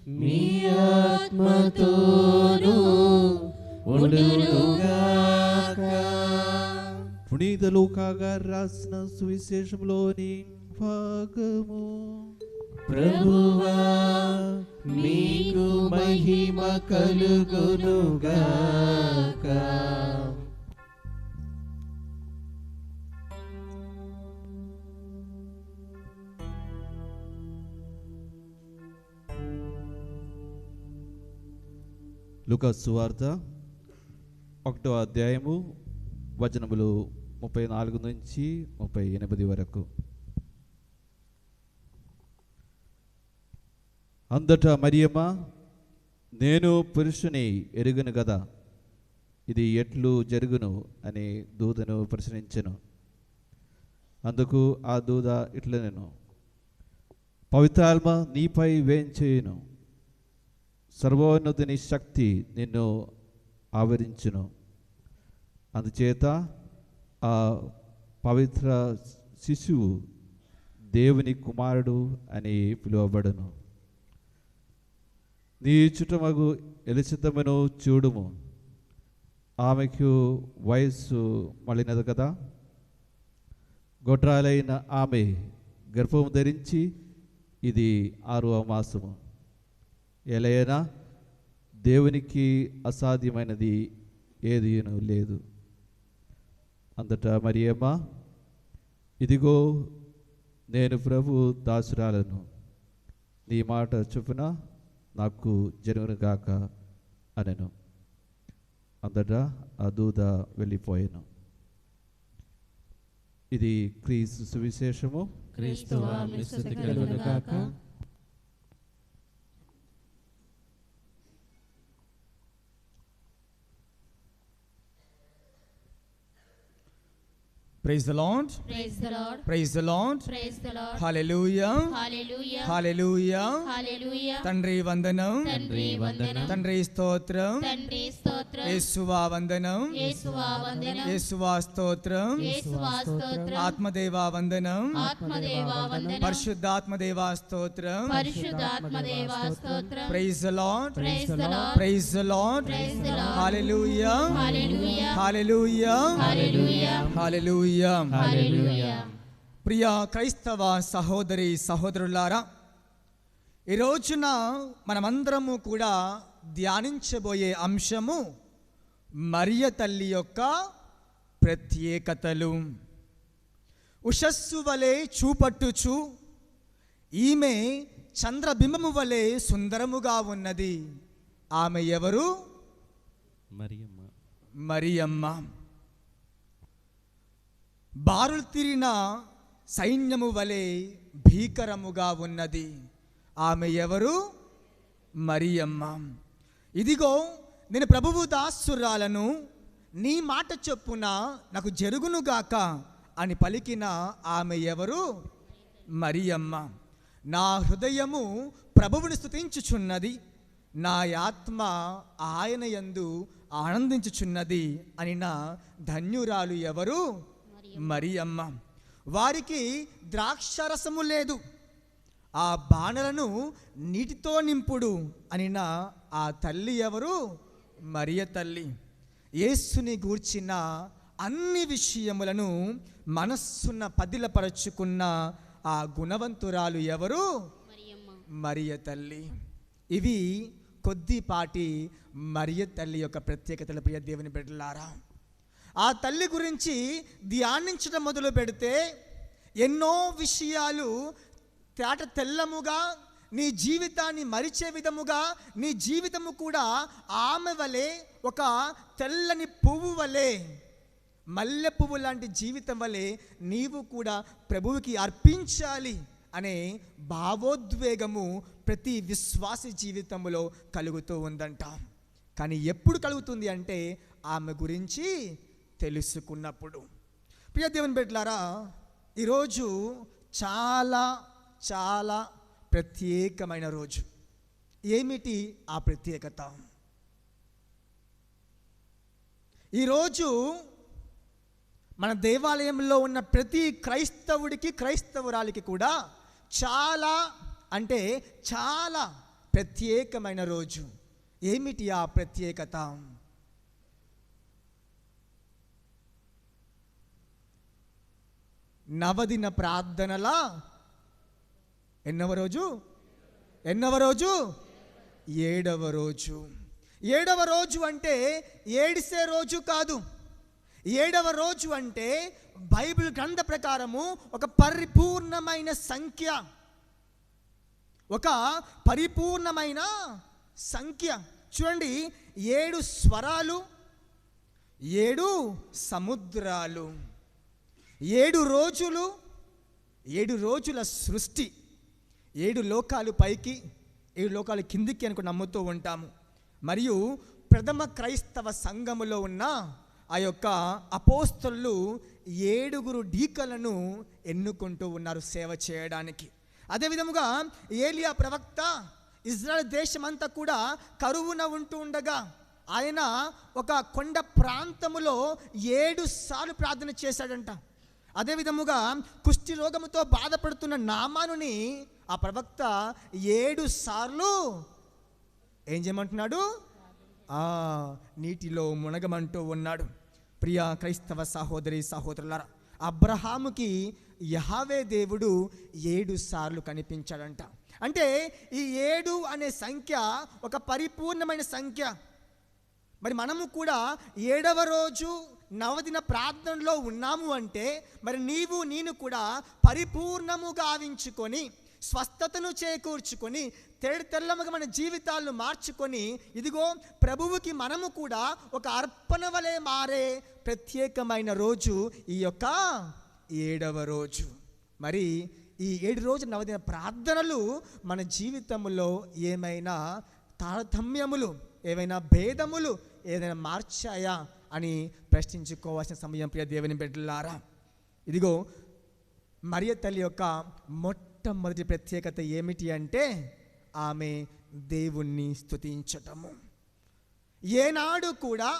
మీ ఆత్మతోనూ ఉండునుగాక. పునీత లూకా గారు రాసిన సువిశేషంలోని భాగము. ప్రభువా మీకు మహిమ కలుగునుగాక. లూకా సువార్త 1వ అధ్యాయము వచనములు 34 నుంచి 38 వరకు. అంతటా మరియమ్మ, నేను పురుషుని ఎరుగను గదా, ఇది ఎట్లు జరుగును అని దూతను ప్రశ్నించెను. అందుకు ఆ దూత ఇట్లనెను, పవిత్రాత్మ నీపై వేంచేయును, సర్వోన్నతుని శక్తి నిన్ను ఆవరించును. అందుచేత ఆ పవిత్ర శిశువు దేవుని కుమారుడు అని పిలువబడును. నీ చుట్టమగు ఎలిసిద్దమును చూడుము, ఆమెకు వయస్సు మళ్ళినది కదా. గొడ్రాలైన ఆమె గర్భము ధరించి ఇది 6వ మాసము. ఎలైనా దేవునికి అసాధ్యమైనది ఏదీను లేదు. అంతటా మరియమ్మ, ఇదిగో నేను ప్రభు దాసురాలను, నీ మాట చొప్పున నాకు జరుగునుగాక అనెను. అంతటా ఆ దూత వెళ్ళిపోయాను. ఇది క్రీస్తు సువిశేషము. క్రీస్తువా మీకు స్తుతి కలుగునుగాక. Praise the Lord. Praise the Lord. Praise the Lord. Praise the Lord. Hallelujah. Hallelujah. Hallelujah. Hallelujah. తండ్రి వందనం, తండ్రి వందనం. తండ్రి స్తోత్రం, తండ్రి స్తోత్రం. యేసువా వందనం, యేసువా వందనం. యేసువా స్తోత్రం, యేసువా స్తోత్రం. ఆత్మదేవా వందనం, ఆత్మదేవా వందనం. పరిశుద్ధాత్మదేవా స్తోత్రం. పరిశుద్ధాత్మదేవా స్తోత్రం. Praise the Lord. Praise the Lord. Praise the Lord. Praise the Lord. Hallelujah. Hallelujah. Hallelujah. Hallelujah. Hallelujah. Hallelujah. ప్రియ క్రైస్తవ సహోదరి సహోదరులారా, ఈ రోజున మనమందరము కూడా ధ్యానించబోయే అంశము మరియ తల్లి యొక్క ప్రత్యేకతలు. ఉషస్సు వలె చూపట్టుచు ఈమె చంద్రబింబము వలె సుందరముగా ఉన్నది. ఆమె ఎవరు? మరియమ్మ. మరియమ్మ. బారులు తీరిన సైన్యము వలె భీకరముగా ఉన్నది. ఆమె ఎవరు? మరియమ్మ. ఇదిగో నేను ప్రభువు దాసురాలను, నీ మాట చొప్పున నాకు జరుగునుగాక అని పలికిన ఆమె ఎవరు? మరియమ్మ. నా హృదయము ప్రభువుని స్తుతించుచున్నది, నా ఆత్మ ఆయన యందు ఆనందించుచున్నది అని నా ధన్యురాలు ఎవరు? మరియమ్మ. వారికి ద్రాక్షరసము లేదు, ఆ బాణలను నీటితో నింపుడు అనిన ఆ తల్లి ఎవరు? మరియ తల్లి. యేసుని గూర్చిన అన్ని విషయములను మనస్సున పదిలపరచుకున్న ఆ గుణవంతురాలు ఎవరు? మరియ తల్లి. ఇవి కొద్దిపాటి మరియ తల్లి యొక్క ప్రత్యేకతల. ప్రియ దేవుని బిడ్డలారా, ఆ తల్లి గురించి ధ్యానించడం మొదలు పెడితే ఎన్నో విషయాలు తేట తెల్లముగా, నీ జీవితాన్ని మరిచే విధముగా, నీ జీవితము కూడా ఆమె వలె ఒక తెల్లని పువ్వు వలె, మల్లె పువ్వు లాంటి జీవితం వలె నీవు కూడా ప్రభువుకి అర్పించాలి అనే భావోద్వేగము ప్రతి విశ్వాసి జీవితంలో కలుగుతూ ఉందంట. కానీ ఎప్పుడు కలుగుతుంది అంటే ఆమె గురించి తెలుసుకున్నప్పుడు. ప్రియ దేవుని బిడ్డలారా, ఈరోజు చాలా చాలా ప్రత్యేకమైన రోజు. ఏమిటి ఆ ప్రత్యేకత? ఈరోజు మన దేవాలయంలో ఉన్న ప్రతి క్రైస్తవుడికి, క్రైస్తవురాలికి కూడా చాలా అంటే చాలా ప్రత్యేకమైన రోజు. ఏమిటి ఆ ప్రత్యేకత? నవదిన ప్రార్థనల ఎన్నవ రోజు? 7వ రోజు. 7వ రోజు అంటే ఏడిసే రోజు కాదు. 7వ రోజు అంటే బైబిల్ గ్రంథ ప్రకారము ఒక పరిపూర్ణమైన సంఖ్య, ఒక పరిపూర్ణమైన సంఖ్య. చూడండి, 7 స్వరాలు, 7 సముద్రాలు, 7 రోజులు, 7 రోజుల సృష్టి, 7 లోకాలు పైకి 7 లోకాలు కిందికి అనుకు నమ్ముతూ ఉంటాము. మరియు ప్రథమ క్రైస్తవ సంఘములో ఉన్న ఆ యొక్క అపోస్తలులు 7 డీకలను ఎన్నుకుంటూ ఉన్నారు సేవ చేయడానికి. అదేవిధముగా ఏలియా ప్రవక్త ఇజ్రాయెల్ దేశమంతా కూడా కరువున ఉంటూ ఉండగా ఆయన ఒక కొండ ప్రాంతములో 7 సార్లు ప్రార్థన చేశాడంట. అదేవిధముగా కుష్టి రోగముతో బాధపడుతున్న నామానుని ఆ ప్రవక్త 7 సార్లు ఏం చేయమంటున్నాడు? నీటిలో మునగమంటూ ఉన్నాడు. ప్రియ క్రైస్తవ సహోదరి సహోదరులారా, అబ్రహాముకి యెహోవా దేవుడు 7 సార్లు కనిపించాడంట. అంటే ఈ 7 అనే సంఖ్య ఒక పరిపూర్ణమైన సంఖ్య. మరి మనము కూడా 7వ రోజు నవదిన ప్రార్థనలో ఉన్నాము అంటే మరి నీవు నేను కూడా పరిపూర్ణము గావించుకొని స్వస్థతను చేకూర్చుకొని తెల్లముగా మన జీవితాలను మార్చుకొని ఇదిగో ప్రభువుకి మనము కూడా ఒక అర్పణ వలె మారే ప్రత్యేకమైన రోజు ఈ యొక్క 7వ రోజు. మరి ఈ 7 రోజుల నవదిన ప్రార్థనలు మన జీవితంలో ఏమైనా తారతమ్యములు, ఏమైనా భేదములు ఏదైనా మార్చాయా అని ప్రశ్నించుకోవాల్సిన సమయం ప్రియ దేవుని బిడ్డలారా. ఇదిగో మరియ తల్లి యొక్క మొట్టమొదటి ప్రత్యేకత ఏమిటి అంటే ఆమె దేవుణ్ణి స్తుతించటము. ఏనాడు కూడా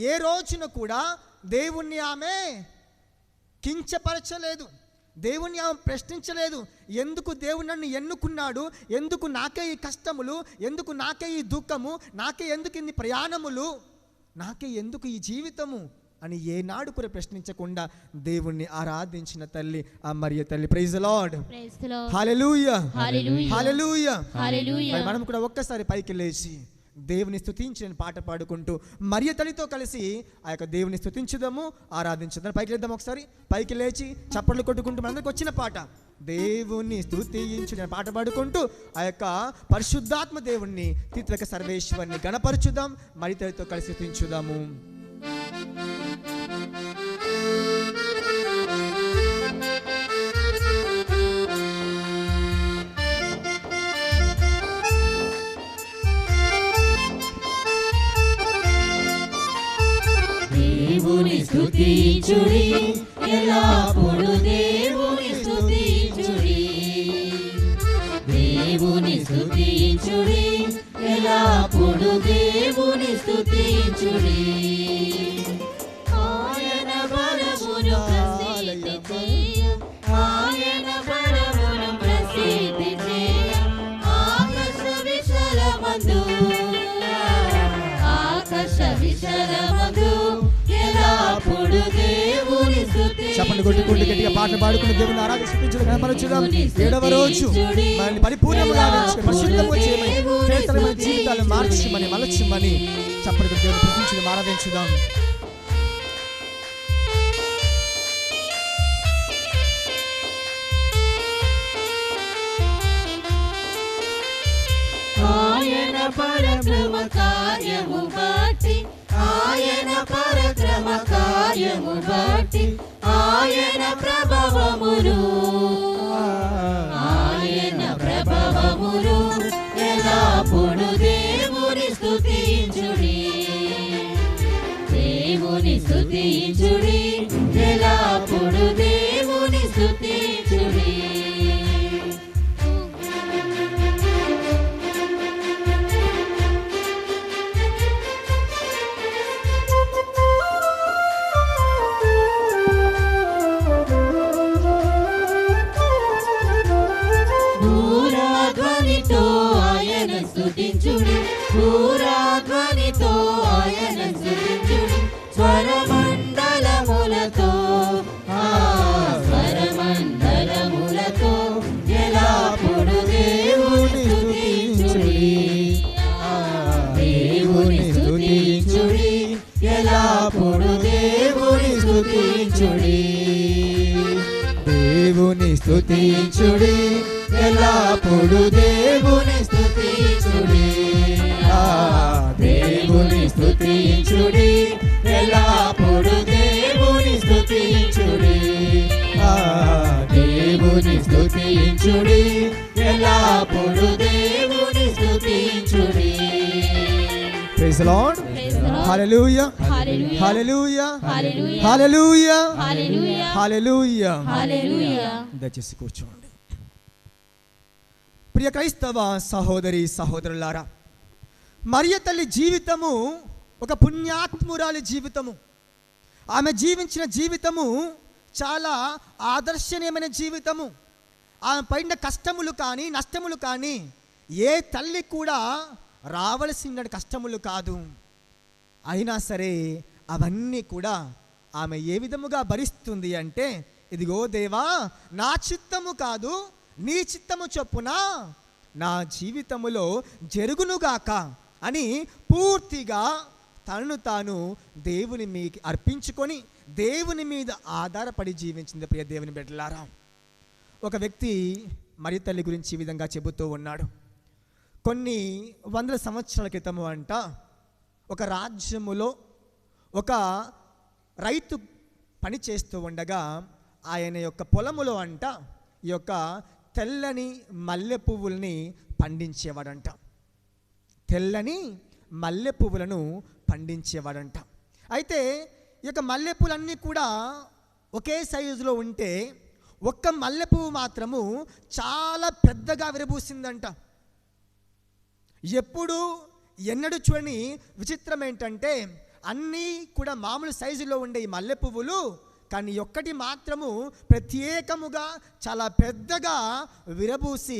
ఏ రోజున కూడా దేవుణ్ణి ఆమె కించపరచలేదు, దేవుణ్ణి ఆమె ప్రశ్నించలేదు. ఎందుకు దేవుడు నన్ను ఎన్నుకున్నాడు, ఎందుకు నాకే ఈ కష్టములు, ఎందుకు నాకే ఈ దుఃఖము, నాకే ఎందుకు ఇన్ని ప్రయాణములు, నాకే ఎందుకు ఈ జీవితము అని ఏనాడు కూడా ప్రశ్నించకుండా దేవుణ్ణి ఆరాధించిన తల్లి ఆ మరియ తల్లి. ప్రైజ్ ది లార్డ్, హల్లెలూయా, హల్లెలూయా. మనం కూడా ఒక్కసారి పైకి లేచి దేవుని స్తుతించిన పాట పాడుకుంటూ మరియ తల్లితో కలిసి ఆ యొక్క దేవుని స్తుతించుదాము, ఆరాధించుదాం. పైకి లేద్దాం, ఒకసారి పైకి లేచి చప్పట్లు కొట్టుకుంటూ మనందరికి వచ్చిన పాట దేవుని స్తుతించిన పాట పాడుకుంటూ ఆ యొక్క పరిశుద్ధాత్మ దేవుణ్ణి త్రిత్వక సర్వేశ్వరుని గణపరచుదాం, మరియ తల్లితో కలిసి స్తుతించుదాము. దేవుని స్తుతించుడి, ఎల్లప్పుడూ దేవుని స్తుతించుడి, దేవుని స్తుతించుడి, ఎల్లప్పుడూ దేవుని స్తుతించుడి. ఆయన బలమును ప్రసిద్ధి చేయ, ఆయన బలమును ప్రసిద్ధి చేయ, ఆకాశ విశాలమందు, ఆకాశ విశాలమందు ఎల్లప్పుడూ దేవుని స్తుతించుడి. చప్పట్లు కొట్టుకుంటూ గట్టిగా పాట పాడుకుని దేవుని ఆరాధించుదాం, గణపరచుదాం. 7వ రోజు మనల్ని పరిపూర్ణంగా పరిశుద్ధంగా చేయమని, శ్రేష్టమైన జీవితాలను మార్చమని, మలచమని చప్పట్లు కొట్టి దేవుని స్తుతించుదాం, ఆరాధించుదాం. ఆయన పరక్రమ కార్యము బట్టి, ఆయన పరక్రమ కార్యము బట్టి, ఆయన ప్రభావములు, ఆయన ప్రభావములు ఎల్లప్పుడూ దేవుని స్తుతించుడి, దేవుని స్తుతించుడి, ఎల్లప్పుడూ దేవుని స్తుతించుడి. నటించుడి, పూరాధ్వనితో ఆయన స్తుతించుడి, స్వరమండలములతో స్వరమండలములతో ఎల్లప్పుడు దేవుని స్తుతించుడి, దేవుని స్తుతించుడి, ఎల్లప్పుడు దేవుని స్తుతించుడి, దేవుని స్తుతించుడి, ఎల్లప్పుడు దేవుని స్తుతించుడి, దేవుని స్తుతించుడి, ఎల్లప్పుడు దేవుని స్తుతించుడి, దేవుని స్తుతించుడి, ఎల్లప్పుడు దేవుని స్తుతించుడి. Praise the Lord. Hallelujah, hallelujah, hallelujah, hallelujah, hallelujah, hallelujah, hallelujah. Hallelujah. దయచేసి కూర్చోండి. ప్రియ క్రైస్తవ సహోదరి సహోదరులారా, మరియ తల్లి జీవితము ఒక పుణ్యాత్మురాలి జీవితము. ఆమె జీవించిన జీవితము చాలా ఆదర్శనీయమైన జీవితము. ఆమె పడిన కష్టములు కానీ నష్టములు కానీ ఏ తల్లి కూడా రావలసిన కష్టములు కాదు. అయినా సరే అవన్నీ కూడా ఆమె ఏ విధముగా భరిస్తుంది అంటే, ఇదిగో దేవా, నా చిత్తము కాదు నీ చిత్తము చొప్పున నా జీవితములో జరుగునుగాక అని పూర్తిగా తనను తాను దేవుని మీకు అర్పించుకొని దేవుని మీద ఆధారపడి జీవించింది. ప్రియ దేవుని బిడ్డలారా, ఒక వ్యక్తి మరి తల్లి గురించి ఈ విధంగా చెబుతూ ఉన్నాడు. కొన్ని వందల సంవత్సరాల క్రితము అంట ఒక రాజ్యములో ఒక రైతు పని చేస్తూ ఉండగా ఆయన యొక్క పొలములో అంట ఈ యొక్క తెల్లని మల్లె పువ్వుల్ని పండించేవాడంట. తెల్లని మల్లె పువ్వులను పండించేవాడంట. అయితే ఈ యొక్క మల్లె పువ్వులన్నీ కూడా ఒకే సైజులో ఉంటే ఒక్క మల్లె పువ్వు మాత్రము చాలా పెద్దగా విరబూసిందంట. ఎప్పుడు ఎన్నడూ చూడని విచిత్రం ఏంటంటే, అన్నీ కూడా మామూలు సైజులో ఉండే ఈ మల్లె పువ్వులు కానీ ఒక్కటి మాత్రము ప్రత్యేకముగా చాలా పెద్దగా విరబూసి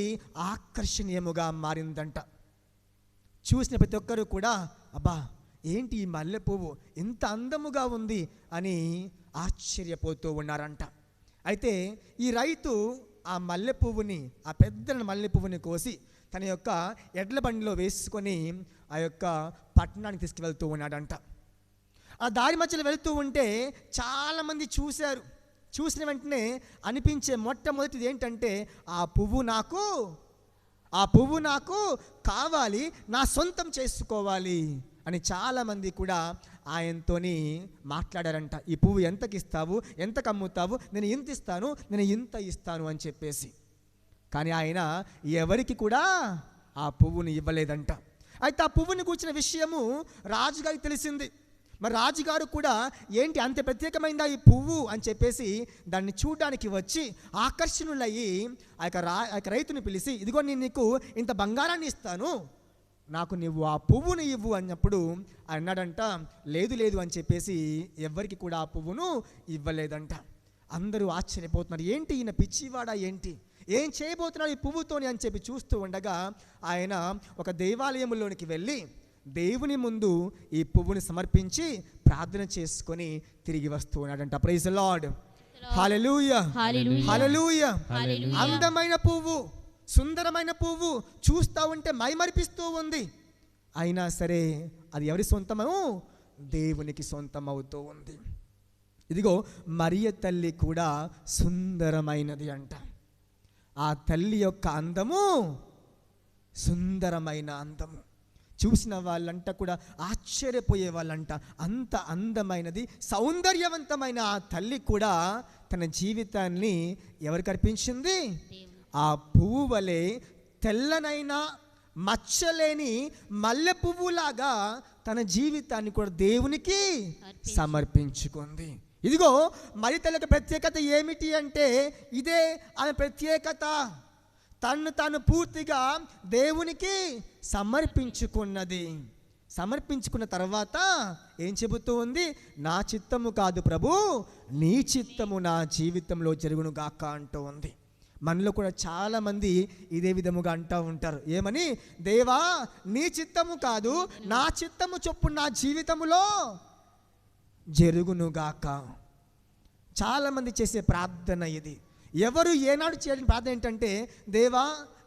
ఆకర్షణీయముగా మారిందంట. చూసిన ప్రతి ఒక్కరూ కూడా అబ్బా ఏంటి ఈ మల్లె పువ్వు ఇంత అందముగా ఉంది అని ఆశ్చర్యపోతూ ఉన్నారంట. అయితే ఈ రైతు ఆ మల్లె పువ్వుని, ఆ పెద్ద మల్లె పువ్వుని కోసి తన యొక్క ఎడ్ల బండిలో వేసుకొని ఆ యొక్క పట్టణానికి తీసుకువెళ్తూ ఉన్నాడంట. ఆ దారి మధ్యలో వెళుతూ ఉంటే చాలామంది చూశారు. చూసిన వెంటనే అనిపించే మొట్టమొదటిది ఏంటంటే, ఆ పువ్వు నాకు కావాలి, నా సొంతం చేసుకోవాలి అని చాలామంది కూడా ఆయనతోని మాట్లాడారంట. ఈ పువ్వు ఎంతకి ఇస్తావు, ఎంతకు అమ్ముతావు, నేను ఇంత ఇస్తాను, నేను ఇంత ఇస్తాను అని చెప్పేసి. కానీ ఆయన ఎవరికి కూడా ఆ పువ్వుని ఇవ్వలేదంట. అయితే ఆ పువ్వుని కూర్చిన విషయము రాజుగారికి తెలిసింది. మరి రాజుగారు కూడా ఏంటి అంత ప్రత్యేకమైందా ఈ పువ్వు అని చెప్పేసి దాన్ని చూడడానికి వచ్చి ఆకర్షణులయ్యి ఆ యొక్క రైతుని పిలిచి, ఇదిగో నేను నీకు ఇంత బంగారాన్ని ఇస్తాను, నాకు నువ్వు ఆ పువ్వును ఇవ్వు అన్నప్పుడు అన్నాడంట, లేదు అని చెప్పేసి ఎవరికి కూడా ఆ పువ్వును ఇవ్వలేదంట. అందరూ ఆశ్చర్యపోతున్నారు, ఏంటి ఈయన పిచ్చివాడా, ఏంటి ఏం చేయబోతున్నాడు ఈ పువ్వుతోని అని చెప్పి చూస్తూ ఉండగా ఆయన ఒక దేవాలయంలోనికి వెళ్ళి దేవుని ముందు ఈ పువ్వుని సమర్పించి ప్రార్థన చేసుకొని తిరిగి వస్తూ ఉన్నాడంట. Praise the Lord. Hallelujah, hallelujah. అందమైన పువ్వు, సుందరమైన పువ్వు చూస్తూ ఉంటే మైమరిపిస్తూ ఉంది. అయినా సరే అది ఎవరి సొంతమో దేవునికి సొంతం అవుతూ ఉంది. ఇదిగో మరియ తల్లి కూడా సుందరమైనది అంట. ఆ తల్లి యొక్క అందము సుందరమైన అందము. చూసిన వాళ్ళంట కూడా ఆశ్చర్యపోయే వాళ్ళంట. అంత అందమైనది, సౌందర్యవంతమైన ఆ తల్లి కూడా తన జీవితాన్ని ఎవరికి అర్పించింది? ఆ పువ్వు వలె తెల్లనైన మచ్చలేని మల్లె పువ్వులాగా తన జీవితాన్ని కూడా దేవునికి సమర్పించుకుంది. ఇదిగో మరి తల్లి యొక్క ప్రత్యేకత ఏమిటి అంటే ఇదే ఆమె ప్రత్యేకత. తను తాను పూర్తిగా దేవునికి సమర్పించుకున్నది. సమర్పించుకున్న తర్వాత ఏం చెబుతూ ఉంది? నా చిత్తము కాదు ప్రభు, నీ చిత్తము నా జీవితంలో జరుగును గాక అంటూ ఉంది. మనలో కూడా చాలామంది ఇదే విధముగా అంటూ ఉంటారు. ఏమని? దేవా, నీ చిత్తము కాదు నా చిత్తము చొప్పున నా జీవితములో జరుగునుగాక. చాలామంది చేసే ప్రార్థన ఇది. ఎవరు ఏనాడు చేయని ప్రార్థన ఏంటంటే, దేవా,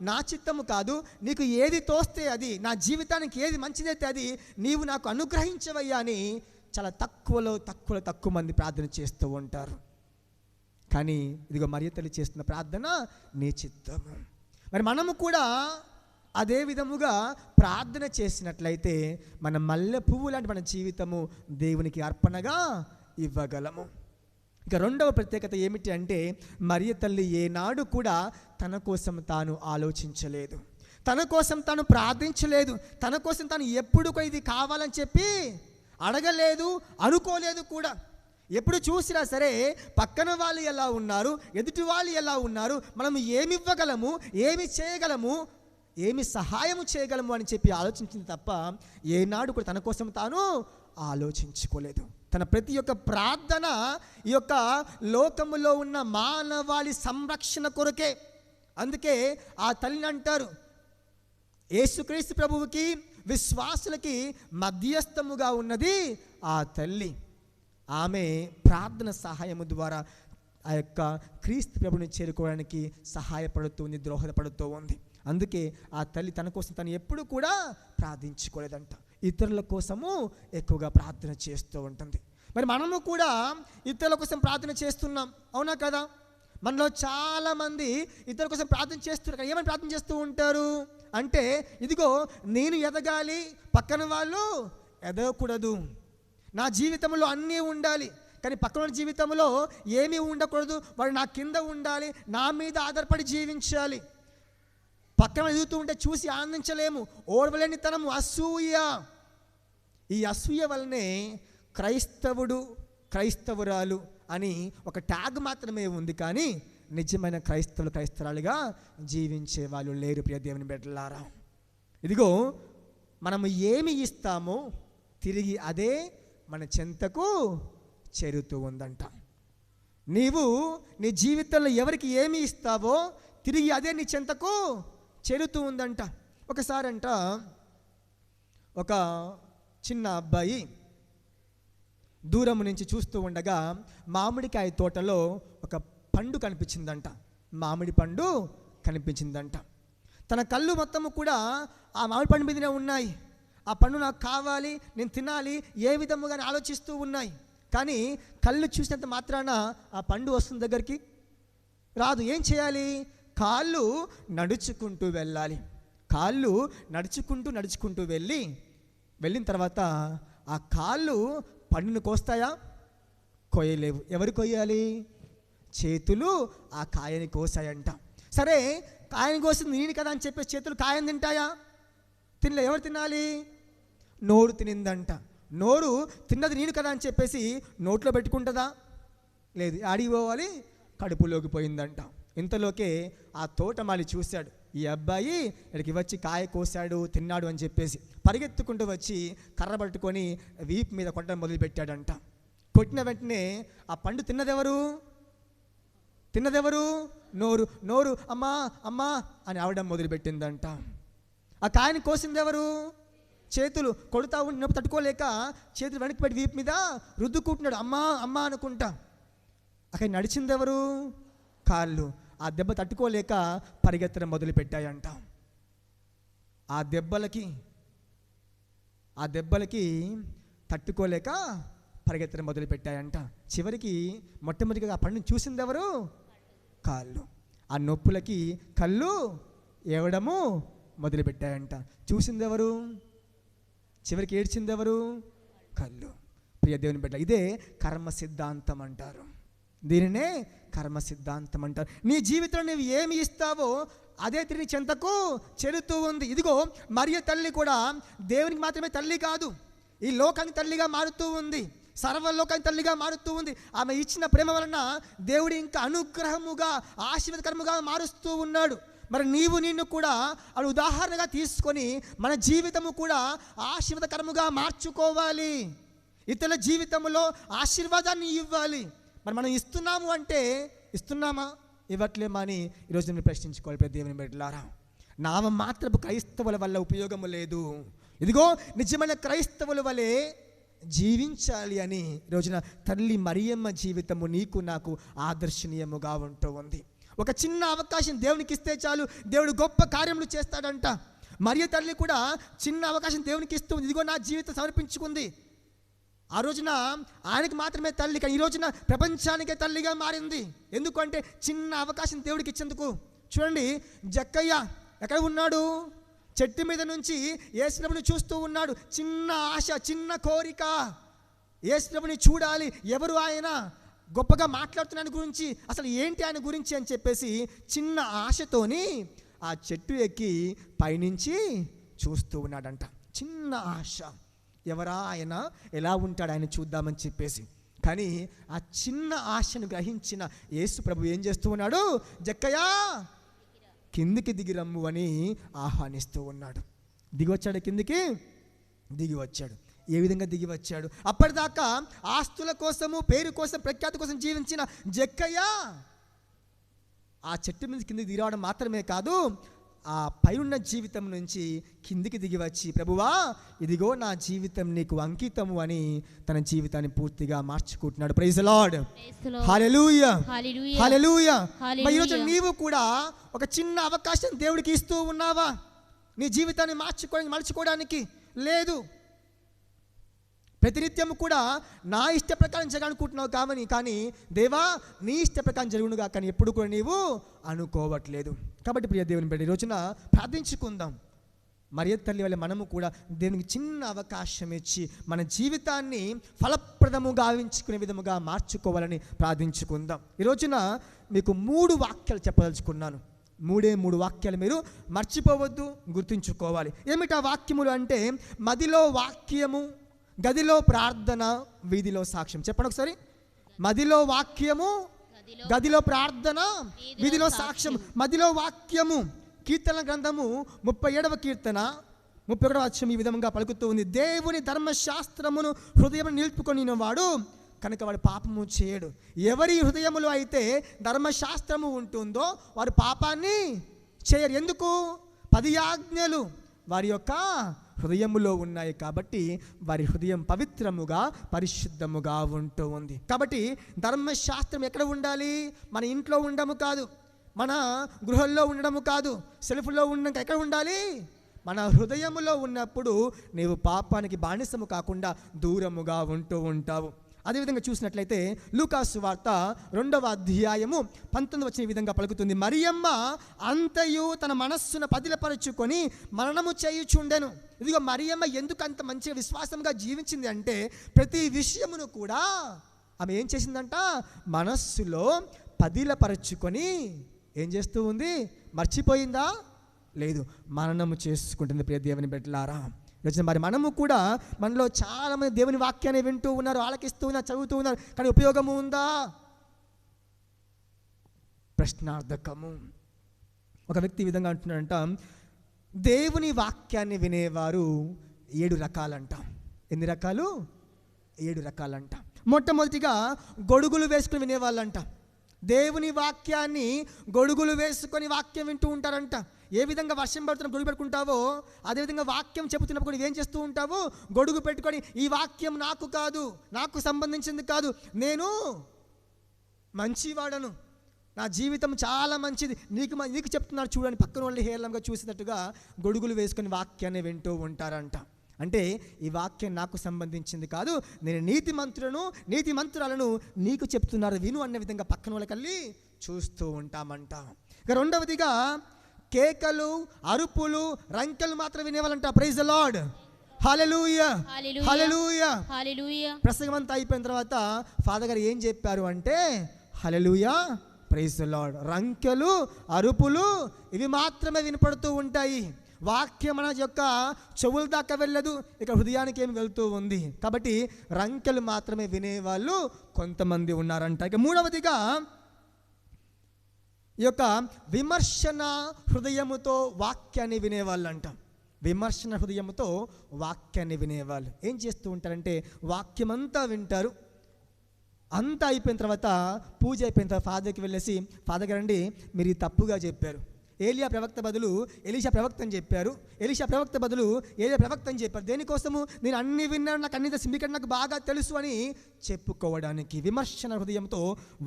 నా చిత్తము కాదు, నీకు ఏది తోస్తే అది, నా జీవితానికి ఏది మంచిదైతే అది నీవు నాకు అనుగ్రహించవయ్యా అని చాలా తక్కువ మంది ప్రార్థన చేస్తూ ఉంటారు. కానీ ఇదిగో మరియ తల్లి చేస్తున్న ప్రార్థన నీ చిత్తము. మరి మనము కూడా అదే విధముగా ప్రార్థన చేసినట్లయితే మన మల్లె పువ్వు లాంటి మన జీవితము దేవునికి అర్పణగా ఇవ్వగలము. ఇక రెండవ ప్రత్యేకత ఏమిటి అంటే, మరియ తల్లి ఏనాడు కూడా తన కోసం తాను ఆలోచించలేదు, తన కోసం తాను ప్రార్థించలేదు, తన కోసం తాను ఎప్పుడు ఇది కావాలని చెప్పి అడగలేదు, అనుకోలేదు కూడా. ఎప్పుడు చూసినా సరే పక్కన వాళ్ళు ఎలా ఉన్నారు, ఎదుటి వాళ్ళు ఎలా ఉన్నారు, మనం ఏమి ఇవ్వగలము, ఏమి చేయగలము, ఏమి సహాయము చేయగలము అని చెప్పి ఆలోచించింది తప్ప ఏనాడు కూడా తన కోసం తాను ఆలోచించుకోలేదు. తన ప్రతి ఒక్క ప్రార్థన ఈ యొక్క లోకములో ఉన్న మానవాళి సంరక్షణ కొరకే. అందుకే ఆ తల్లిని అంటారు, యేసుక్రీస్తు ప్రభువుకి విశ్వాసులకి మధ్యస్థముగా ఉన్నది ఆ తల్లి. ఆమె ప్రార్థన సహాయము ద్వారా ఆ యొక్క క్రీస్తు ప్రభుని చేరుకోవడానికి సహాయపడుతుంది, దోహదపడుతూ ఉంది. అందుకే ఆ తల్లి తన కోసం తను ఎప్పుడు కూడా ప్రార్థించుకోలేదంట, ఇతరుల కోసము ఎక్కువగా ప్రార్థన చేస్తూ ఉంటుంది. మరి మనము కూడా ఇతరుల కోసం ప్రార్థన చేస్తున్నాం, అవునా కదా? మనలో చాలామంది ఇతరుల కోసం ప్రార్థన చేస్తున్నారు. ఏమని ప్రార్థన చేస్తూ ఉంటారు అంటే, ఇదిగో నేను ఎదగాలి, పక్కన వాళ్ళు ఎదగకూడదు, నా జీవితంలో అన్నీ ఉండాలి, కానీ పక్కన జీవితంలో ఏమీ ఉండకూడదు, వాడు నా కింద ఉండాలి, నా మీద ఆధారపడి జీవించాలి. పక్కన ఎదుగుతూ ఉంటే చూసి ఆనందించలేము, ఓర్వలేని తనము అసూయ. ఈ అసూయ వల్లనే క్రైస్తవుడు, క్రైస్తవురాలు అని ఒక ట్యాగ్ మాత్రమే ఉంది, కానీ నిజమైన క్రైస్తవులు, క్రైస్తవురాలుగా జీవించే వాళ్ళు లేరు. ప్రియ దేవుని బిడ్డలారా, ఇదిగో మనము ఏమి ఇస్తామో తిరిగి అదే మన చెంతకు చేరుతూ ఉందంట. నీవు నీ జీవితంలో ఎవరికి ఏమి ఇస్తావో తిరిగి అదే నీ చెంతకు చేరుతూ ఉందంట. ఒకసారంట ఒక చిన్న అబ్బాయి దూరం నుంచి చూస్తూ ఉండగా మామిడికాయ తోటలో ఒక పండు కనిపించిందంట, మామిడి పండు కనిపించిందంట. తన కళ్ళు మొత్తము కూడా ఆ మామిడి పండు మీదనే ఉన్నాయి. ఆ పండు నాకు కావాలి, నేను తినాలి, ఏ విధముగా ఆలోచిస్తూ ఉన్నాయి. కానీ కళ్ళు చూసినంత మాత్రాన ఆ పండు వస్తుంది దగ్గరికి రాదు. ఏం చేయాలి? కాళ్ళు నడుచుకుంటూ వెళ్ళాలి. కాళ్ళు నడుచుకుంటూ వెళ్ళిన తర్వాత ఆ కాళ్ళు పండును కోస్తాయా? కోయలేవు. ఎవరు కొయ్యాలి? చేతులు ఆ కాయని కోసాయంట. సరే, కాయని కోసింది నేను కదా అని చెప్పేసి చేతులు కాయని తింటాయా? తినలే. ఎవరు తినాలి? నోరు తినిందంట. నోరు తిన్నది నేను కదా అని చెప్పేసి నోట్లో పెట్టుకుంటుందా? లేదు. ఆడికి పోవాలి, కడుపులోకి పోయిందంట. ఇంతలోకే ఆ తోటమాలి చూశాడు, ఈ అబ్బాయి ఇక్కడికి వచ్చి కాయ కోసాడు, తిన్నాడు అని చెప్పేసి పరిగెత్తుకుంటూ వచ్చి కర్ర పట్టుకొని వీపు మీద కొట్టడం మొదలుపెట్టాడంట. కొట్టిన వెంటనే ఆ పండు తిన్నదెవరు? నోరు. అమ్మా అమ్మా అని ఆవడం మొదలుపెట్టిందంట. ఆ కాయని కోసింది ఎవరు? చేతులు. కొడుతా ఉన్నప్పుడు తట్టుకోలేక చేతులు వెనక్కి పెట్టి వీపు మీద రుద్దుకుంటున్నాడు, అమ్మా అమ్మా అనుకుంటా. అక్కడ నడిచింది ఎవరు? కాళ్ళు. ఆ దెబ్బ తట్టుకోలేక పరిగెత్తడం మొదలుపెట్టాయంట. ఆ దెబ్బలకి తట్టుకోలేక పరిగెత్తడం మొదలుపెట్టాయంట. చివరికి మొట్టమొదటిగా ఆ పండుని చూసింది ఎవరు? కాళ్ళు. ఆ నొప్పులకి కళ్ళు ఏవడము మొదలుపెట్టాయంట. చూసింది ఎవరు? చివరికి ఏడ్చింది ఎవరు? కళ్ళు. ప్రియ దేవుని బిడ్డ, ఇదే కర్మ సిద్ధాంతం అంటారు. దీనినే కర్మ సిద్ధాంతం అంటారు. నీ జీవితంలో నువ్వు ఏమి ఇస్తావో అదే తిరిగి చెంతకు చేరుతూ ఉంది. ఇదిగో మరియ తల్లి కూడా దేవునికి మాత్రమే తల్లి కాదు, ఈ లోకానికి తల్లిగా మారుతూ ఉంది, సర్వలోకానికి తల్లిగా మారుతూ ఉంది. ఆమె ఇచ్చిన ప్రేమ వలన దేవుడు ఇంకా అనుగ్రహముగా, ఆశీర్వాదకరముగా మారుస్తూ ఉన్నాడు. మరి నిన్ను కూడా అది ఉదాహరణగా తీసుకొని మన జీవితము కూడా ఆశీర్వాదకరముగా మార్చుకోవాలి. ఇతరుల జీవితంలో ఆశీర్వాదాన్ని ఇవ్వాలి. మరి మనం ఇస్తున్నాము అంటే, ఇస్తున్నామా? ఇవ్వట్లేమని ఈరోజు నేను ప్రశ్నించుకోవాలి. ప్రతి దేవుని బిడ్డలారా, నామమాత్రపు క్రైస్తవుల వల్ల ఉపయోగము లేదు. ఇదిగో నిజమైన క్రైస్తవుల వలె జీవించాలి అని ఈరోజున తల్లి మరియమ్మ జీవితము నీకు నాకు ఆదర్శనీయముగా ఉంటూ ఉంది. ఒక చిన్న అవకాశం దేవునికి ఇస్తే చాలు, దేవుడు గొప్ప కార్యములు చేస్తాడంట. మరియ తల్లి కూడా చిన్న అవకాశం దేవునికి ఇస్తుంది. ఇదిగో నా జీవితం సమర్పించుకుంది. ఆ రోజున ఆయనకి మాత్రమే తల్లి, కానీ ఈ రోజున ప్రపంచానికే తల్లిగా మారింది. ఎందుకంటే చిన్న అవకాశం దేవుడికి ఇచ్చేందుకు. చూడండి, జక్కయ్య ఎక్కడ ఉన్నాడు? చెట్టు మీద నుంచి యేసుప్రభుని చూస్తూ ఉన్నాడు. చిన్న ఆశ, చిన్న కోరిక, యేసుప్రభుని చూడాలి. ఎవరు ఆయన? గొప్పగా మాట్లాడుతున్న గురించి, అసలు ఏంటి ఆయన గురించి అని చెప్పేసి చిన్న ఆశతోని ఆ చెట్టు ఎక్కి పైనుంచి చూస్తూ ఉన్నాడంట. చిన్న ఆశ, ఎవరా ఆయన, ఎలా ఉంటాడు ఆయన చూద్దామని చెప్పేసి. కానీ ఆ చిన్న ఆశను గ్రహించిన యేసు ప్రభు ఏం చేస్తూ ఉన్నాడు? జక్కయ్య కిందికి దిగి రమ్ము అని ఆహ్వానిస్తూ ఉన్నాడు. దిగి వచ్చాడు, కిందికి దిగి వచ్చాడు. ఏ విధంగా దిగి వచ్చాడు? అప్పటిదాకా ఆస్తుల కోసము, పేరు కోసం, ప్రఖ్యాతి కోసం జీవించిన జక్కయ్య ఆ చెట్టు మీద కిందికి దిగి రావడం మాత్రమే కాదు, ఆ పైనున్న జీవితం నుంచి కిందికి దిగి వచ్చి, ప్రభువా ఇదిగో నా జీవితం నీకు అంకితము అని తన జీవితాన్ని పూర్తిగా మార్చుకుంటున్నాడు. ప్రైజ్ ది లార్డ్, హల్లెలూయా, హల్లెలూయా. మరి ఈరోజు నీవు కూడా ఒక చిన్న అవకాశం దేవుడికి ఇస్తూ ఉన్నావా? నీ జీవితాన్ని మలుచుకోవడానికి లేదు. ప్రతినిత్యం కూడా నా ఇష్ట ప్రకారం జరగాలనుకుంటున్నావు కానీ దేవా నీ ఇష్ట ప్రకారం జరుగునుగా కానీ ఎప్పుడు కూడా నీవు అనుకోవట్లేదు. కాబట్టి ప్రియ దేవుని బిడ్డ, ఈ రోజున ప్రార్థించుకుందాం. మరియ తల్లి వల్ల మనము కూడా దేవునికి చిన్న అవకాశం ఇచ్చి మన జీవితాన్ని ఫలప్రదముగా గావించుకునే విధముగా మార్చుకోవాలని ప్రార్థించుకుందాం. ఈ రోజున మీకు 3 వాక్యాలు చెప్పదలుచుకున్నాను. 3 వాక్యాలు మీరు మర్చిపోవద్దు, గుర్తుంచుకోవాలి. ఏమిటా వాక్యములు అంటే, మదిలో వాక్యము, గదిలో ప్రార్థన, వీధిలో సాక్ష్యం. చెప్పండి ఒకసారి. మదిలో వాక్యము, గదిలో ప్రార్థన, వీధిలో సాక్ష్యం. మదిలో వాక్యము, కీర్తన గ్రంథము 37వ కీర్తన 31వ వచనం ఈ విధంగా పలుకుతూ ఉంది. దేవుని ధర్మశాస్త్రమును హృదయం నిలుపుకొని వాడు కనుక వాడు పాపము చేయడు. ఎవరి హృదయములో అయితే ధర్మశాస్త్రము ఉంటుందో వారు పాపాన్ని చేయరు. ఎందుకు? 10 ఆజ్ఞలు వారి యొక్క హృదయములో ఉన్నాయి కాబట్టి వారి హృదయం పవిత్రముగా, పరిశుద్ధముగా ఉంటూ ఉంది. కాబట్టి ధర్మశాస్త్రం ఎక్కడ ఉండాలి? మన ఇంట్లో ఉండము కాదు, మన గృహంలో ఉండడము కాదు, సెల్ఫ్లో ఉండడం. ఎక్కడ ఉండాలి? మన హృదయములో ఉన్నప్పుడు నీవు పాపానికి బానిసము కాకుండా దూరముగా ఉంటూ ఉంటావు. అదేవిధంగా చూసినట్లయితే లూకాసు వార్త 2వ అధ్యాయము 19వ వచనం ఈ విధంగా పలుకుతుంది. మరియమ్మ అంతయు తన మనస్సును పదిలపరుచుకొని మరణము చేయుచుండెను. ఇదిగో మరియమ్మ ఎందుకు అంత మంచిగా విశ్వాసంగా జీవించింది అంటే, ప్రతి విషయమును కూడా ఆమె ఏం చేసిందంట? మనస్సులో పదిలపరుచుకొని ఏం చేస్తూ ఉంది? మర్చిపోయిందా? లేదు, మననము చేసుకుంటుంది. ప్రియ దేవుని బిడ్డలారా, మరి మనము కూడా, మనలో చాలామంది దేవుని వాక్యాన్ని వింటూ ఉన్నారు, ఆలకిస్తూ ఉన్నారు, చదువుతూ ఉన్నారు, కానీ ఉపయోగము ఉందా? ప్రశ్నార్థకము. ఒక వ్యక్తి ఈ విధంగా అంటున్నాడంట, దేవుని వాక్యాన్ని వినేవారు 7 రకాలంట. ఎన్ని రకాలు? 7 రకాలంట. మొట్టమొదటిగా గొడుగులు వేసుకుని వినేవాళ్ళంట. దేవుని వాక్యాన్ని గొడుగులు వేసుకొని వాక్యం వింటూ ఉంటారంట. ఏ విధంగా వర్షం పడుతున్న గొడుగు పెట్టుకుంటావో అదేవిధంగా వాక్యం చెబుతున్నప్పుడు కూడా ఏం చేస్తూ ఉంటావు? గొడుగు పెట్టుకొని, ఈ వాక్యం నాకు కాదు, నాకు సంబంధించింది కాదు, నేను మంచివాడను, నా జీవితం చాలా మంచిది, నీకు చెప్తున్నారు చూడని పక్కన వాళ్ళు హేళంగా చూసినట్టుగా గొడుగులు వేసుకొని వాక్యాన్ని వింటూ ఉంటారంట. అంటే ఈ వాక్యం నాకు సంబంధించింది కాదు, నేను నీతి మంత్రాలను నీకు చెప్తున్నారు విను అన్న విధంగా పక్కన వాళ్ళకల్లి చూస్తూ ఉంటామంట. ఇక రెండవదిగా కేకలు, అరుపులు, రంకెలు మాత్రం వినేవాళ్ళంట. Praise the Lord, hallelujah, hallelujah, హల్లెలూయా. ప్రసంగం అంతా అయిపోయిన తర్వాత ఫాదర్ గారు ఏం చెప్పారు అంటే, హల్లెలూయా, ప్రైజ్ ది లార్డ్. రంకెలు, అరుపులు ఇవి మాత్రమే వినపడుతూ ఉంటాయి. వాక్యం మన యొక్క చెవుల దాకా వెళ్ళదు, ఇక హృదయానికి ఏమి వెళ్తూ ఉంది. కాబట్టి రంకెలు మాత్రమే వినేవాళ్ళు కొంతమంది ఉన్నారంట. ఇక మూడవదిగా ఈ యొక్క విమర్శన హృదయముతో వాక్యాన్ని వినేవాళ్ళంట. విమర్శన హృదయముతో వాక్యాన్ని వినేవాళ్ళు ఏం చేస్తూ ఉంటారంటే, వాక్యమంతా వింటారు, అంతా అయిపోయిన తర్వాత పూజ అయిపోయిన తర్వాత ఫాదర్కి వెళ్ళేసి, ఫాదర్ గారండి మీరు ఇది తప్పుగా చెప్పారు, ఏలియా ప్రవక్త బదులు ఎలీషా ప్రవక్త అని చెప్పారు, ఎలీషా ప్రవక్త బదులు ఏలియా ప్రవక్త అని చెప్పారు. దేనికోసము? నేను అన్ని విన్నాను, నాకు అన్ని మీకంటే నాకు బాగా తెలుసు అని చెప్పుకోవడానికి. విమర్శన హృదయంతో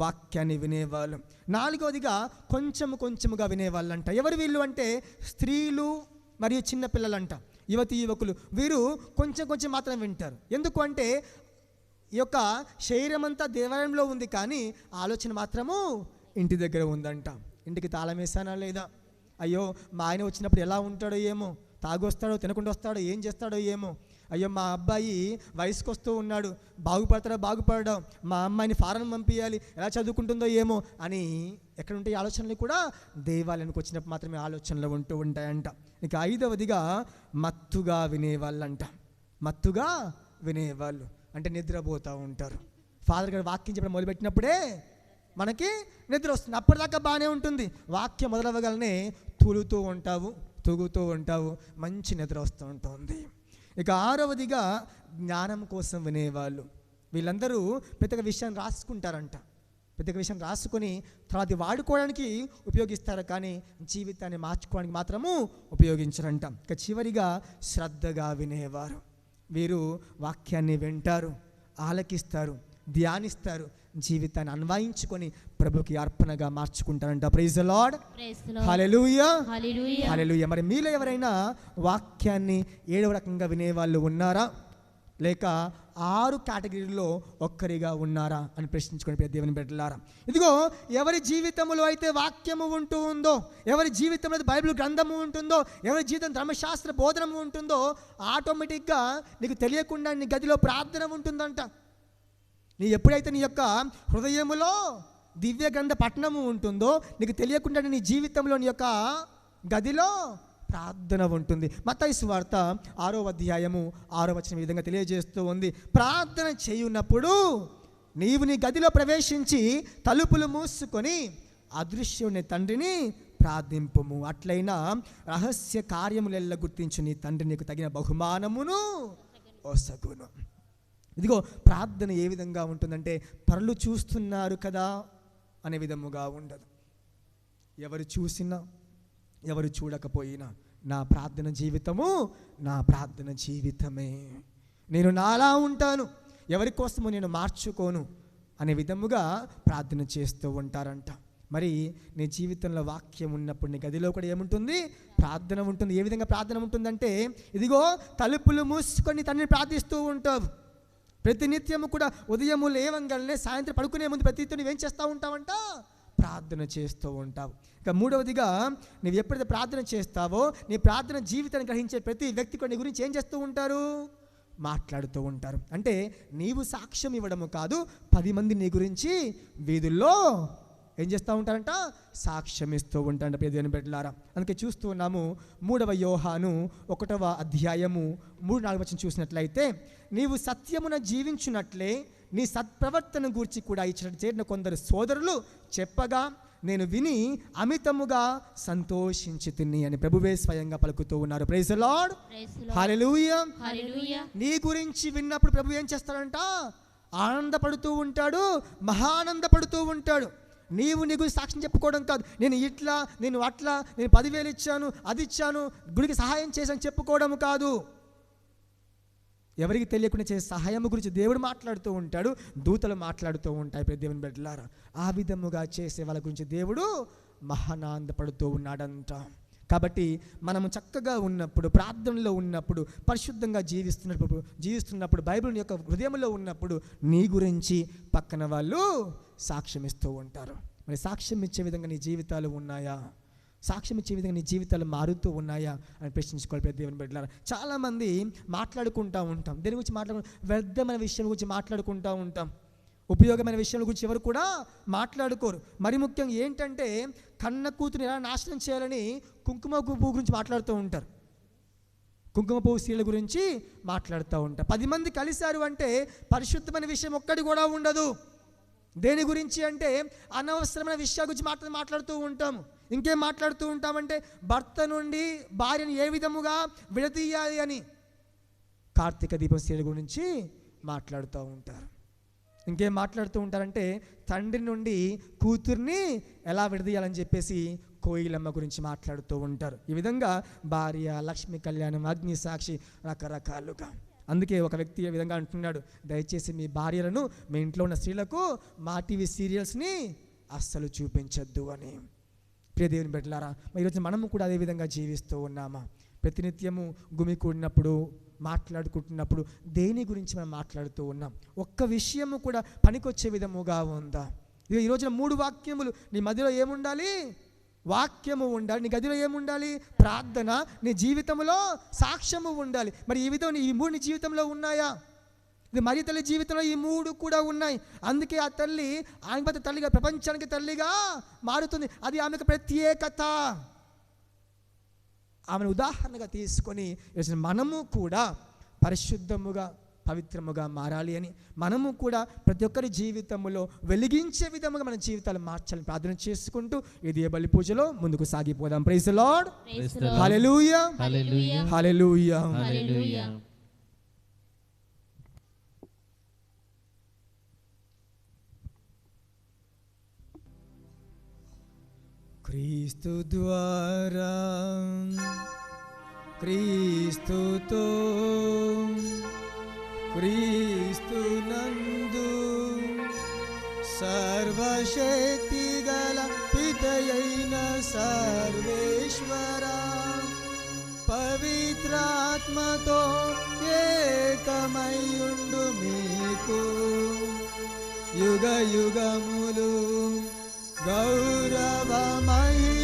వాక్యాన్ని వినేవాళ్ళు. నాలుగవదిగా కొంచెముగా వినేవాళ్ళంట. ఎవరు వీళ్ళు అంటే స్త్రీలు మరియు చిన్నపిల్లలంట, యువతి యువకులు. వీరు కొంచెం మాత్రం వింటారు. ఎందుకు అంటే ఈ యొక్క శరీరం అంతా దేవాలయంలో ఉంది, కానీ ఆలోచన మాత్రము ఇంటి దగ్గర ఉందంట. ఇంటికి తాళం వేసానా లేదా, అయ్యో మా ఆయన వచ్చినప్పుడు ఎలా ఉంటాడో ఏమో, తాగొస్తాడో తినకుండా వస్తాడో ఏం చేస్తాడో ఏమో, అయ్యో మా అబ్బాయి వయసుకు వస్తూ ఉన్నాడు, బాగుపడడం, మా అమ్మాయిని ఫారెన్ పంపించాలి, ఎలా చదువుకుంటుందో ఏమో అని ఎక్కడ ఉంటాయి ఆలోచనలు కూడా దేవాలయానికి వచ్చినప్పుడు మాత్రమే ఆలోచనలు ఉంటూ ఉంటాయంట. ఇక ఐదవదిగా మత్తుగా వినేవాళ్ళంట. మత్తుగా వినేవాళ్ళు అంటే నిద్రపోతూ ఉంటారు. ఫాదర్ గారు వాక్యం చెప్పడం మొదలుపెట్టినప్పుడే మనకి నిద్ర వస్తుంది. అప్పటిదాకా బాగానే ఉంటుంది, వాక్యం మొదలవ్వగానే తూగుతూ ఉంటావు, మంచి నిద్ర వస్తూ ఉంటుంది. ఇక ఆరవదిగా జ్ఞానం కోసం వినేవాళ్ళు. వీళ్ళందరూ ప్రతి ఒక్క విషయాన్ని రాసుకుంటారంట. ప్రతి ఒక్క విషయం రాసుకొని తర్వాత వాడుకోవడానికి ఉపయోగిస్తారు, కానీ జీవితాన్ని మార్చుకోవడానికి మాత్రము ఉపయోగించరంట. ఇక చివరిగా శ్రద్ధగా వినేవారు. వీరు వాక్యాన్ని వింటారు, ఆలకిస్తారు, ధ్యానిస్తారు, జీవితాన్ని అన్వయించుకొని ప్రభుకి అర్పణగా మార్చుకుంటారంట. ప్రైజ్ ది లార్డ్, హల్లెలూయా, హల్లెలూయా. మరి మీలో ఎవరైనా వాక్యాన్ని 7వ రకంగా వినేవాళ్ళు ఉన్నారా, లేక 6 కేటగిరీలో ఒక్కరిగా ఉన్నారా అని ప్రశ్నించుకొని దేవుని బిడ్డలారా, ఇదిగో ఎవరి జీవితంలో అయితే వాక్యము ఉంటూ ఉందో, ఎవరి జీవితంలో బైబిల్ గ్రంథము ఉంటుందో, ఎవరి జీవితం ధర్మశాస్త్ర బోధనము ఉంటుందో, ఆటోమేటిక్గా నీకు తెలియకుండా నీ గదిలో ప్రార్థన ఉంటుందంట. నీ ఎప్పుడైతే నీ యొక్క హృదయములో దివ్య గ్రంథ పఠనము ఉంటుందో, నీకు తెలియకుండా నీ జీవితంలో నీ యొక్క గదిలో ప్రార్థన ఉంటుంది. మత్తయి సువార్త 6వ అధ్యాయము 6వ వచనం ఈ విధంగా తెలియజేస్తూ ఉంది, ప్రార్థన చేయున్నప్పుడు నీవు నీ గదిలో ప్రవేశించి తలుపులు మూసుకొని అదృశ్యుని తండ్రిని ప్రార్థింపుము, అట్లయినా రహస్య కార్యములెల్ల గుర్తించు నీ తండ్రి నీకు తగిన బహుమానమును ఒసగును. ఇదిగో ప్రార్థన ఏ విధంగా ఉంటుందంటే, పరులు చూస్తున్నారు కదా అనే విధముగా ఉండదు. ఎవరు చూసినా ఎవరు చూడకపోయినా నా ప్రార్థన జీవితము నా ప్రార్థన జీవితమే. నేను నాలా ఉంటాను, ఎవరి కోసము నేను మార్చుకోను అనే విధముగా ప్రార్థన చేస్తూ ఉంటారంట. మరి నీ జీవితంలో వాక్యం ఉన్నప్పుడు నీ గదిలో కూడా ఏముంటుంది? ప్రార్థన ఉంటుంది. ఏ విధంగా ప్రార్థన ఉంటుందంటే, ఇదిగో తలుపులు మూసుకొని తండ్రిని ప్రార్థిస్తూ ఉంటావు. ప్రతినిత్యము కూడా ఉదయము లేవంగానే సాయంత్రం పడుకునే ముందు ప్రతినిత్యం నువ్వేం చేస్తూ ఉంటావంట? ప్రార్థన చేస్తూ ఉంటావు. ఇక మూడవదిగా, నువ్వు ఎప్పుడైతే ప్రార్థన చేస్తావో నీ ప్రార్థన జీవితాన్ని గ్రహించే ప్రతి వ్యక్తి కూడా నీ గురించి ఏం చేస్తూ ఉంటారు? మాట్లాడుతూ ఉంటారు. అంటే నీవు సాక్ష్యం ఇవ్వడము కాదు, 10 మంది నీ గురించి వీధుల్లో ఏం చేస్తూ ఉంటారంట? సాక్ష్యం ఇస్తూ ఉంటారంట. దేవుని బిడ్డలారా, అందుకే చూస్తూ ఉన్నాము 3వ యోహాను 1వ అధ్యాయము 3-4 వచనం చూసినట్లయితే, నీవు సత్యమున జీవించున్నట్లే నీ సత్ప్రవర్తన గూర్చి కూడా ఇచ్చట చేరిన కొందరు సోదరులు చెప్పగా నేను విని అమితముగా సంతోషించితిని అని ప్రభువే స్వయంగా పలుకుతూ ఉన్నారు. ప్రైజ్ ది లార్డ్, హల్లెలూయా. నీ గురించి విన్నప్పుడు ప్రభు ఏం చేస్తాడంట? ఆనందపడుతూ ఉంటాడు, మహానందపడుతూ ఉంటాడు. నీవు నీ గురించి సాక్ష్యం చెప్పుకోవడం కాదు, నేను ఇట్లా, నేను అట్లా, నేను 10,000 ఇచ్చాను, అది ఇచ్చాను, గుడికి సహాయం చేశాను చెప్పుకోవడం కాదు. ఎవరికి తెలియకుండా చేసే సహాయం గురించి దేవుడు మాట్లాడుతూ ఉంటాడు, దూతలు మాట్లాడుతూ ఉంటాయి. దేవుని బిడ్డలారా, ఆ విధముగా చేసే వాళ్ళ గురించి దేవుడు మహానందపడుతూ ఉన్నాడంట. కాబట్టి మనము చక్కగా ఉన్నప్పుడు, ప్రార్థనలో ఉన్నప్పుడు, పరిశుద్ధంగా జీవిస్తున్నప్పుడు బైబిల్ యొక్క హృదయంలో ఉన్నప్పుడు నీ గురించి పక్కన వాళ్ళు సాక్ష్యం ఇస్తూ ఉంటారు. మరి సాక్ష్యం ఇచ్చే విధంగా నీ జీవితాలు ఉన్నాయా? సాక్ష్యం ఇచ్చే విధంగా నీ జీవితాలు మారుతూ ఉన్నాయా అని ప్రశ్నించుకోవాలి. దేవుని బిడ్డలారా, చాలామంది మాట్లాడుకుంటూ ఉంటాం, దేని గురించి వ్యర్థమైన విషయం గురించి మాట్లాడుకుంటూ ఉంటాం, ఉపయోగమైన విషయాల గురించి ఎవరు కూడా మాట్లాడుకోరు. మరి ముఖ్యంగా ఏంటంటే, కన్న కూతురు ఎలా నాశనం చేయాలని కుంకుమ పువ్వు గురించి మాట్లాడుతూ ఉంటారు, కుంకుమ పువ్వు స్త్రీల గురించి మాట్లాడుతూ ఉంటారు. 10 మంది కలిశారు అంటే పరిశుద్ధమైన విషయం ఒక్కటి కూడా ఉండదు. దేని గురించి అంటే అనవసరమైన విషయాల గురించి మాట్లాడుతూ ఉంటాము. ఇంకేం మాట్లాడుతూ ఉంటామంటే, భర్త నుండి భార్యను ఏ విధముగా విడదీయాలి అని కార్తీక దీపం స్త్రీల గురించి మాట్లాడుతూ ఉంటారు. ఇంకేం మాట్లాడుతూ ఉంటారంటే తండ్రి నుండి కూతుర్ని ఎలా విడదీయాలని చెప్పేసి కోయిలమ్మ గురించి మాట్లాడుతూ ఉంటారు. ఈ విధంగా భార్య, లక్ష్మీ కళ్యాణం, అగ్ని సాక్షి రకరకాలుగా. అందుకే ఒక వ్యక్తి ఈ విధంగా అంటున్నాడు, దయచేసి మీ భార్యలను మీ ఇంట్లో ఉన్న స్త్రీలకు మా టీవీ సీరియల్స్ని అస్సలు చూపించద్దు అని. ప్రియ దేవుని బిడ్డలారా, ఈరోజు మనము కూడా అదే విధంగా జీవిస్తూ ఉన్నామా? ప్రతినిత్యము గుమికూడినప్పుడు మాట్లాడుకుంటున్నప్పుడు దేని గురించి మనం మాట్లాడుతూ ఉన్నాం? ఒక్క విషయము కూడా పనికొచ్చే విధముగా ఉందా? ఈ రోజున 3 వాక్యములు నీ మధ్యలో ఏముండాలి? వాక్యము ఉండాలి. నీ గదిలో ఏముండాలి? ప్రార్థన. నీ జీవితంలో సాక్ష్యము ఉండాలి. మరి ఈ విధంగా ఈ 3 నీ జీవితంలో ఉన్నాయా? ఇది మరి తల్లి జీవితంలో ఈ 3 కూడా ఉన్నాయి. అందుకే ఆ తల్లి ఆమె తల్లిగా, ప్రపంచానికి తల్లిగా మారుతుంది. అది ఆమెకు ప్రత్యేకత. ఆమెను ఉదాహరణగా తీసుకొని మనము కూడా పరిశుద్ధముగా, పవిత్రముగా మారాలి అని, మనము కూడా ప్రతి ఒక్కరి జీవితంలో వెలిగించే విధముగా మన జీవితాలు మార్చాలని ప్రార్థన చేసుకుంటూ ఈ దీపావళి పూజలో ముందుకు సాగిపోదాం. Praise the Lord. Hallelujah, hallelujah, hallelujah. Hallelujah. క్రీస్తు ద్వారా, క్రీస్తుతో, క్రీస్తునందు సర్వశక్తి గల పితయైన సర్వేశ్వర పవిత్రాత్మతో ఏకమయుండు మీకు యుగ యుగములు గౌరవ మహిమ